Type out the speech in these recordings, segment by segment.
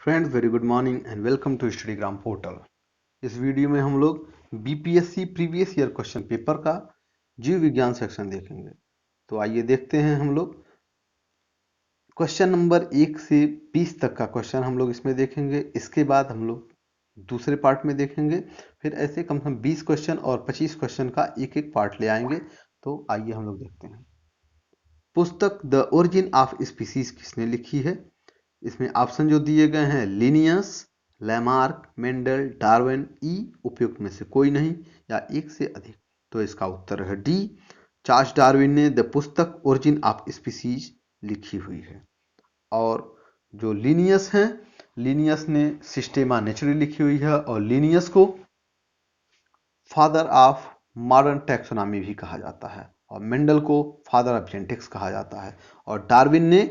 Friends, very good morning and welcome to Studygram portal. इस वीडियो में हम लोग BPSC previous year question paper का जीव विज्ञान सेक्शन देखेंगे। तो आइए देखते हैं हम लोग क्वेश्चन नंबर 1 से 20 तक का क्वेश्चन हम लोग इसमें देखेंगे। इसके बाद हम लोग दूसरे पार्ट में देखेंगे, फिर ऐसे कम से कम 20 क्वेश्चन और 25 क्वेश्चन का एक एक पार्ट ले आएंगे। तो आइए हम लोग देखते हैं। पुस्तक द ओरिजिन ऑफ स्पीसीज किसने लिखी है? इसमें ऑप्शन जो दिए गए हैं लिनियस, लैमार्क, मेंडल, डार्विन। ई उपयुक्त में से कोई नहीं या एक से अधिक। तो इसका उत्तर है डी, चार्ल्स डार्विन ने द पुस्तक ओरिजिन ऑफ स्पीसीज लिखी हुई है। और जो लिनियस हैं, लिनियस ने सिस्टेमा नेचुरली लिखी हुई है और लिनियस को फादर ऑफ मॉडर्न टैक्सोनॉमी भी कहा जाता है और मेंडल को फादर ऑफ जेनेटिक्स कहा जाता है। और डार्विन ने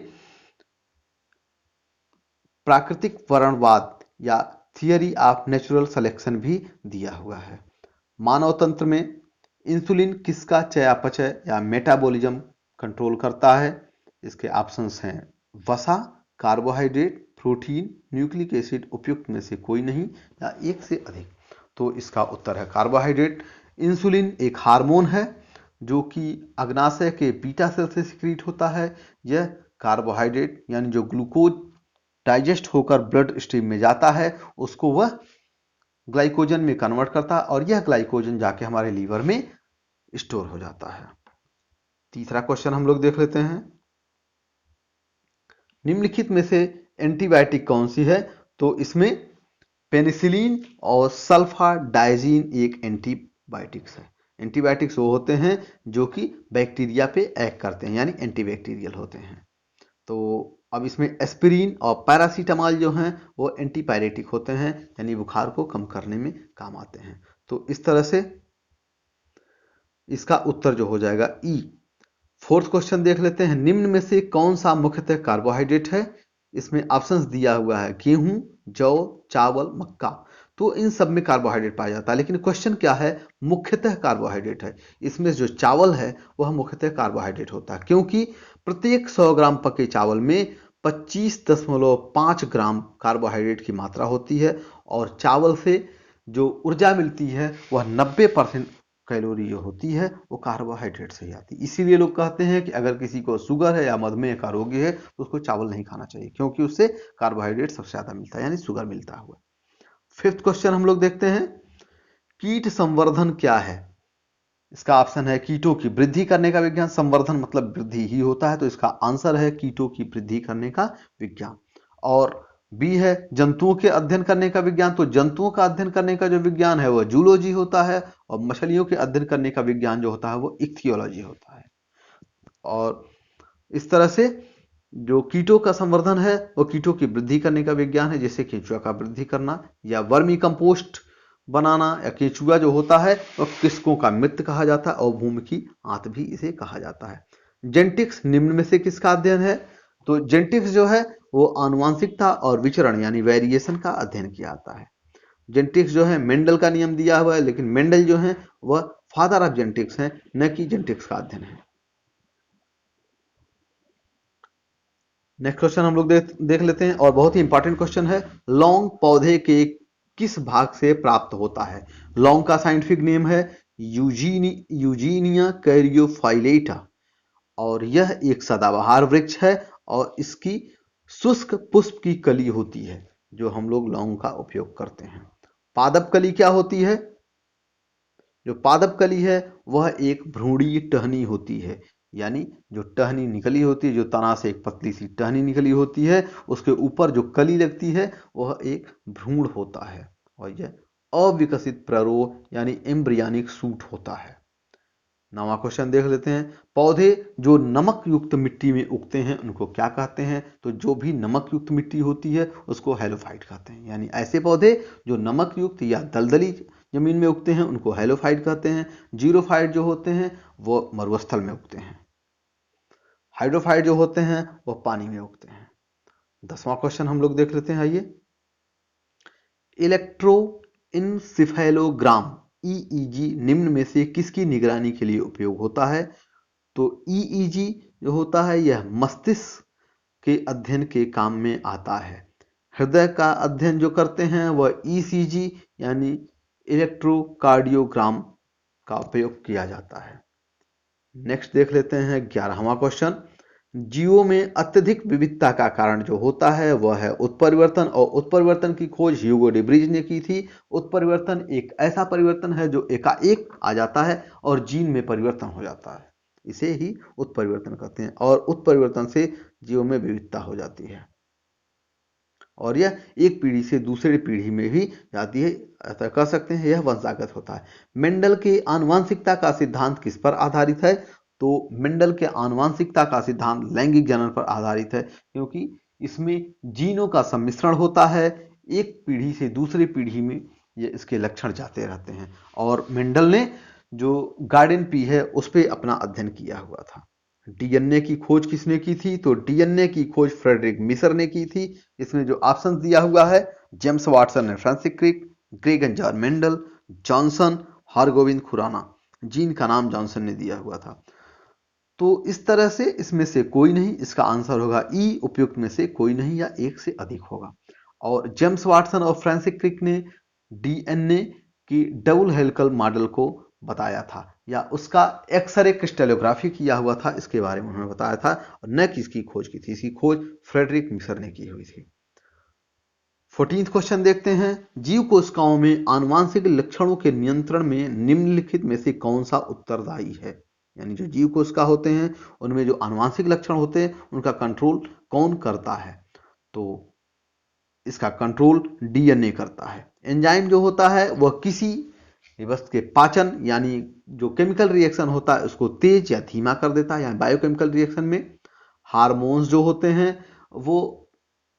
प्राकृतिक वर्णवाद या थियरी ऑफ नेचुरल सिलेक्शन भी दिया हुआ है। मानव तंत्र में इंसुलिन किसका चयापचय या मेटाबॉलिज्म कंट्रोल करता है? इसके ऑप्शंस हैं वसा, कार्बोहाइड्रेट, प्रोटीन, न्यूक्लिक एसिड। उपयुक्त में से कोई नहीं या एक से अधिक। तो इसका उत्तर है कार्बोहाइड्रेट। इंसुलिन एक हार्मोन है जो कि अग्नाशय के बीटा सेल से सिक्रीट होता है। यह कार्बोहाइड्रेट यानी जो ग्लूकोज डाइजेस्ट होकर ब्लड स्ट्रीम में जाता है उसको वह ग्लाइकोजन में कन्वर्ट करता है और यह ग्लाइकोजन जाके हमारे लीवर में स्टोर हो जाता है। तीसरा क्वेश्चन हम लोग देख लेते हैं। निम्नलिखित में से एंटीबायोटिक कौन सी है? तो इसमें पेनिसिलिन और सल्फाडाइजीन एक एंटीबायोटिक्स है। एंटीबायोटिक्स वो होते हैं जो कि बैक्टीरिया पे एक्ट करते हैं यानी एंटीबैक्टीरियल होते हैं। तो अब इसमें एस्पिरिन और पैरासीटामॉल जो हैं वो एंटीपायरेटिक होते हैं यानी बुखार को कम करने में काम आते हैं। तो इस तरह से इसका उत्तर जो हो जाएगा ई। फोर्थ क्वेश्चन देख लेते हैं। निम्न में से कौन सा मुख्यतः कार्बोहाइड्रेट है? इसमें ऑप्शंस दिया हुआ है गेहूं, जौ, चावल, मक्का। तो इन सब में कार्बोहाइड्रेट पाया जाता है, लेकिन क्वेश्चन क्या है? मुख्यतः कार्बोहाइड्रेट है। इसमें जो चावल है वह मुख्यतः कार्बोहाइड्रेट होता है क्योंकि प्रत्येक 100 ग्राम पके चावल में 25.5 ग्राम कार्बोहाइड्रेट की मात्रा होती है और चावल से जो ऊर्जा मिलती है वह 90% कैलोरी जो होती है वो कार्बोहाइड्रेट से ही आती है। इसीलिए लोग कहते हैं कि अगर किसी को शुगर है या मधुमेह का रोगी है तो उसको चावल नहीं खाना चाहिए क्योंकि उससे कार्बोहाइड्रेट सबसे ज्यादा मिलता है यानी शुगर मिलता हुआ। फिफ्थ क्वेश्चन हम लोग देखते हैं। कीट संवर्धन क्या है? इसका ऑप्शन है कीटों की वृद्धि करने का विज्ञान। संवर्धन मतलब वृद्धि ही होता है, तो इसका आंसर है कीटों की वृद्धि करने का विज्ञान। और बी है जंतुओं के अध्ययन करने का विज्ञान। तो जंतुओं का अध्ययन करने का जो विज्ञान है वह जूलॉजी होता है और मछलियों के अध्ययन करने का विज्ञान जो होता है वो इक्थियोलॉजी होता है। और इस तरह से जो कीटों का संवर्धन है वो कीटों की वृद्धि करने का विज्ञान है, जैसे केंचुआ का वृद्धि करना या वर्मी कंपोस्ट बनाना। या केंचुआ जो होता है वह किसकों का मित्र कहा जाता है और भूमि की आंत भी इसे कहा जाता है। जेनेटिक्स निम्न में से किसका अध्ययन है? तो जेनेटिक्स जो है वो आनुवांशिकता और विचरण यानी वेरिएशन का अध्ययन किया जाता है। जेनेटिक्स जो है मेंडल का नियम दिया हुआ है, लेकिन मेंडल जो है वह फादर ऑफ जेनेटिक्स है, न कि जेनेटिक्स का अध्ययन है। नेक्स्ट क्वेश्चन हम लोग देख लेते हैं और बहुत ही इंपॉर्टेंट क्वेश्चन है। लौंग पौधे के किस भाग से प्राप्त होता है? लौंग का साइंटिफिक नेम है यूजीनिया कैरियोफाइलेटा और यह एक सदाबहार वृक्ष है और इसकी शुष्क पुष्प की कली होती है जो हम लोग लौंग का उपयोग करते हैं। पादप कली क्या होती है? जो पादप कली है वह एक भ्रूणीय टहनी होती है यानी जो टहनी निकली होती है, जो तना से एक पतली सी टहनी निकली होती है, उसके ऊपर जो कली लगती है वह एक भ्रूण होता है और यह अविकसित प्ररोह यानी एम्ब्रियानिक सूट होता है। नवा क्वेश्चन देख लेते हैं। पौधे जो नमक युक्त मिट्टी में उगते हैं उनको क्या कहते हैं? तो जो भी नमक युक्त मिट्टी होती है उसको हेलोफाइट कहते हैं यानी ऐसे पौधे जो नमक युक्त या दलदली जमीन में उगते हैं उनको हेलोफाइट कहते हैं। जीरोफाइट जो होते हैं वो मरुस्थल में उगते हैं। हाइड्रोफाइट जो होते हैं वो पानी में उगते हैं। 10वां क्वेश्चन हम लोग देख लेते हैं। आइए, इलेक्ट्रोइंसिफेलोग्राम ईईजी निम्न में से किसकी निगरानी के लिए उपयोग होता है? तो ईईजी जो होता है यह मस्तिष्क के अध्ययन के काम में आता है। हृदय का अध्ययन जो करते हैं वह ईसीजी यानी इलेक्ट्रोकार्डियोग्राम का उपयोग किया जाता है। नेक्स्ट देख लेते हैं 11वां क्वेश्चन। जीवों में अत्यधिक विविधता का कारण जो होता है वह है उत्परिवर्तन, और उत्परिवर्तन की खोज ह्यूगो डे ब्रिज ने की थी। उत्परिवर्तन एक ऐसा परिवर्तन है जो एकाएक आ जाता है और जीन में परिवर्तन हो जाता है, इसे ही उत्परिवर्तन कहते हैं, और उत्परिवर्तन से जीवों में विविधता हो जाती है और यह एक पीढ़ी से दूसरी पीढ़ी में भी जाती है, ऐसा कह सकते हैं यह वंशागत होता है। मेंडल के आनुवंशिकता का सिद्धांत किस पर आधारित है? तो मेंडल के आनुवंशिकता का सिद्धांत लैंगिक जनन पर आधारित है, क्योंकि इसमें जीनों का सम्मिश्रण होता है, एक पीढ़ी से दूसरी पीढ़ी में ये इसके लक्षण जाते रहते हैं। और मेंडल ने जो गार्डन पी है उस पर अपना अध्ययन किया हुआ था। डीएनए की खोज किसने की थी? तो डीएनए की खोज फ्रेडरिक मिसर ने की थी। इसमें जो ऑप्शन दिया हुआ है, James Watson and Francis Crick, Greg and John Mendel, Johnson, Hargobind Khorana. Gene का नाम जॉनसन ने दिया हुआ था। तो इस तरह से इसमें से कोई नहीं, इसका आंसर होगा ई, उपयुक्त में से कोई नहीं या एक से अधिक होगा। और जेम्स वाटसन और फ्रांसिस क्रिक ने डीएनए की डबल हेलिकल मॉडल को बताया था, या उसका एक्सरे क्रिस्टलोग्राफी किया हुआ था, इसके बारे में उन्होंने बताया था, और न कि इसकी खोज की थी। इसकी खोज फ्रेडरिक मिसर ने की हुई थी। 14th क्वेश्चन देखते हैं। जीव कोशिकाओं में आनुवंशिक लक्षणों के नियंत्रण में निम्नलिखित में से कौन सा उत्तरदायी है? यानी जो जीव कोशिका होते हैं उनमें जो आनुवंशिक लक्षण होते हैं उनका कंट्रोल कौन करता है? तो इसका कंट्रोल डीएनए करता है। एंजाइम जो होता है वह किसी वस्तु के पाचन यानी जो केमिकल रिएक्शन होता है उसको तेज या धीमा कर देता है, यानी बायोकेमिकल रिएक्शन में। हार्मोन्स जो होते हैं वो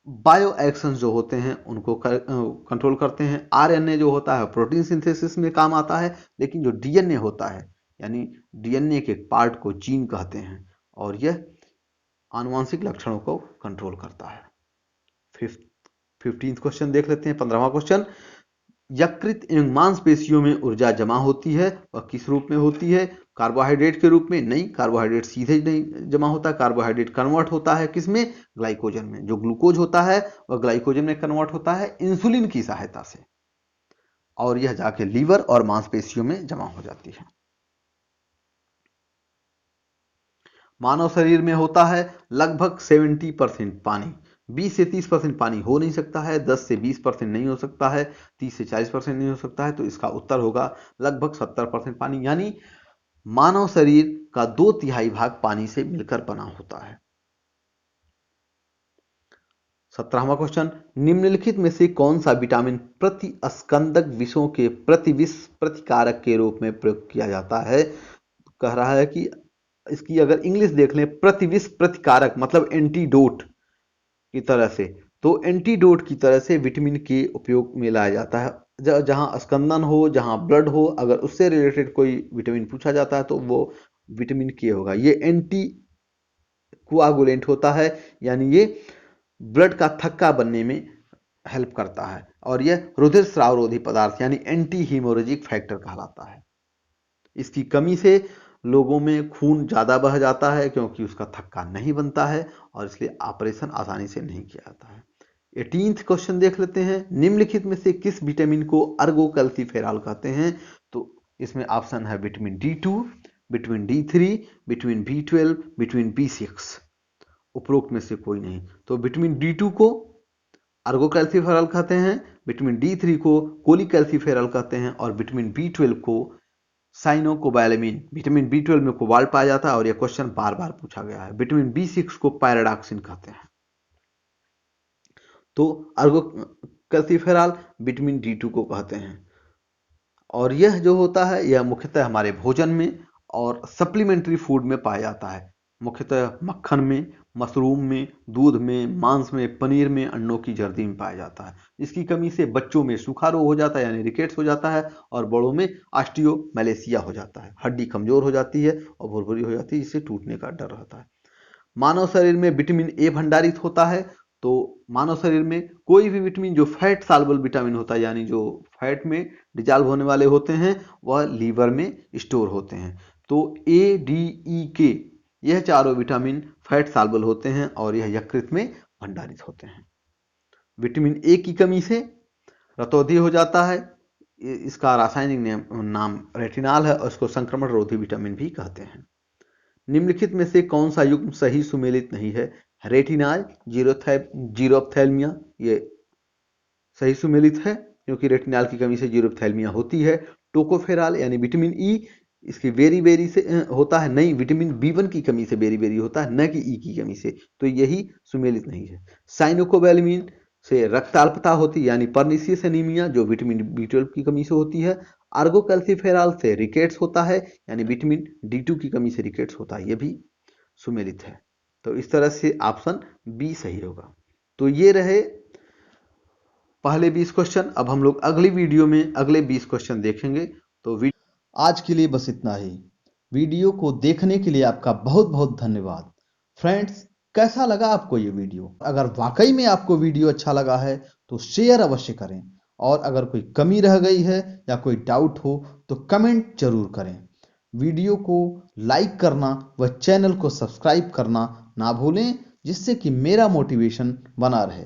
बायो एक्शंस जो होते हैं उनको कंट्रोल करते हैं। आरएनए जो होता है प्रोटीन सिंथेसिस में काम आता है, लेकिन जो डीएनए होता है यानी डीएनए के पार्ट को जीन कहते हैं, और यह आनुवंशिक लक्षणों को कंट्रोल करता है। 15th क्वेश्चन देख लेते हैं। 15वां क्वेश्चन। यकृत एवं मांसपेशियों में ऊर्जा जमा होती है, वह किस रूप में होती है? कार्बोहाइड्रेट के रूप में? नहीं, कार्बोहाइड्रेट सीधे नहीं जमा होता, कार्बोहाइड्रेट कन्वर्ट होता है किसमें? ग्लाइकोजन में। जो ग्लूकोज होता है वह ग्लाइकोजन में कन्वर्ट होता है इंसुलिन की सहायता से, और यह जाके लीवर और मांसपेशियों में जमा हो जाती है। मानव शरीर में होता है लगभग 70% पानी। 20 से 30% पानी हो नहीं सकता है, 10 से 20% नहीं हो सकता है, 30 से 40% नहीं हो सकता है। तो इसका उत्तर होगा लगभग 70% पानी, यानी मानव शरीर का 2/3 भाग पानी से मिलकर बना होता है। 17वां क्वेश्चन। निम्नलिखित में से कौन सा विटामिन प्रतिस्कंदक विषों के प्रतिविष प्रतिकारक के रूप में प्रयोग किया जाता है? कह रहा है कि इसकी अगर इंग्लिश देख लें, प्रतिविष प्रतिकारक मतलब एंटीडोट की तरह से, तो एंटीडोट की तरह से विटामिन के उपयोग में लाया जाता है। जहां स्कंदन हो, जहां ब्लड हो, अगर उससे रिलेटेड कोई विटामिन पूछा जाता है तो वो विटामिन के होगा। ये एंटी कोआगुलेंट होता है, यानी ये ब्लड का थक्का बनने में हेल्प करता है, और यह रुधिर स्राव रोधी पदार्थ यानी एंटी हीमोरेजिक फैक्टर कहलाता है। इसकी कमी से लोगों में खून ज़्यादा बह जाता है क्योंकि उसका थक्का नहीं बनता है, और इसलिए ऑपरेशन आसानी से नहीं किया जाता है। 18th क्वेश्चन देख लेते हैं। निम्नलिखित में से किस विटामिन को अर्गोकैल्सिफेरॉल कहते हैं? तो इसमें ऑप्शन है vitamin D2, vitamin D3, vitamin B12, vitamin B6। उपरोक्त में से कोई नहीं। तो विटामिन D2 को अर्गोकैल्सिफेरॉल कहते हैं, विटामिन D3 को कोलिकैल्सिफेरॉल कहते हैं, और विटामिन B12 को साइनोकोबालामिन। विटामिन B12 में कोबाल्ट पाया जाता है, और यह क्वेश्चन बार बार पूछा गया है। विटामिन B6 को पायरोडॉक्सिन कहते हैं। तो अर्गोकैल्सिफेरॉल विटामिन D2 को कहते हैं, और यह जो होता है यह मुख्यतः हमारे भोजन में और सप्लीमेंट्री फूड में पाया जाता है, मुख्यतः मक्खन में, मशरूम में, दूध में, मांस में, पनीर में, अंडों की जर्दी में पाया जाता है। इसकी कमी से बच्चों में सूखा रोग हो जाता है यानी रिकेट्स हो जाता है, और बड़ों में ऑस्टियोमैलेशिया हो जाता है, हड्डी कमजोर हो जाती है और भुरभुरी हो जाती है, जिससे टूटने का डर रहता है। मानव शरीर में विटामिन ए भंडारित होता है। तो मानव शरीर में कोई भी विटामिन जो फैट सॉल्युबल विटामिन होता है, यानी जो फैट में डिजॉल्व होने वाले होते हैं, वह लीवर में स्टोर होते हैं। तो ए, डी, ई, के यह चारों विटामिन फैट सॉल्युबल होते हैं, और यह यकृत में भंडारित होते हैं। विटामिन ए की कमी से रतौंधी हो जाता है। इसका रासायनिक नाम रेटिनॉल है और इसको संक्रमण रोधी विटामिन भी कहते हैं। निम्नलिखित में से कौन सा युग्म सही सुमेलित नहीं है? रेटिनॉल, जीरोप्थैल्मिया, ये सही सुमेलित है क्योंकि रेटिनॉल की कमी से जीरोप्थैल्मिया होती है। टोकोफेरॉल यानी विटामिन ई, इसकी बेरी से होता है, नहीं, विटामिन बी1 की कमी से बेरी होता है, न कि ई की कमी से, तो यही सुमेलित नहीं है। साइनोकोबैलामिन से रक्ताल्पता होती है यानी पर्निशियस एनीमिया, जो विटामिन बी12 की कमी से होती है। आर्गोकैल्सिफेरॉल से रिकेट्स होता है यानी विटामिन डी2 की कमी से रिकेट्स होता है, यह भी सुमेलित है। तो इस तरह से ऑप्शन बी सही होगा। तो ये रहे पहले 20 क्वेश्चन। अब हम लोग अगली वीडियो में अगले 20 क्वेश्चन देखेंगे। तो आज के लिए बस इतना ही। वीडियो को देखने के लिए आपका बहुत बहुत धन्यवाद। फ्रेंड्स, कैसा लगा आपको ये वीडियो? अगर वाकई में आपको वीडियो अच्छा लगा है तो शेयर अवश्य करें, और अगर कोई कमी रह गई है या कोई डाउट हो तो कमेंट जरूर करें। वीडियो को लाइक करना व चैनल को सब्सक्राइब करना ना भूलें, जिससे कि मेरा मोटिवेशन बना रहे।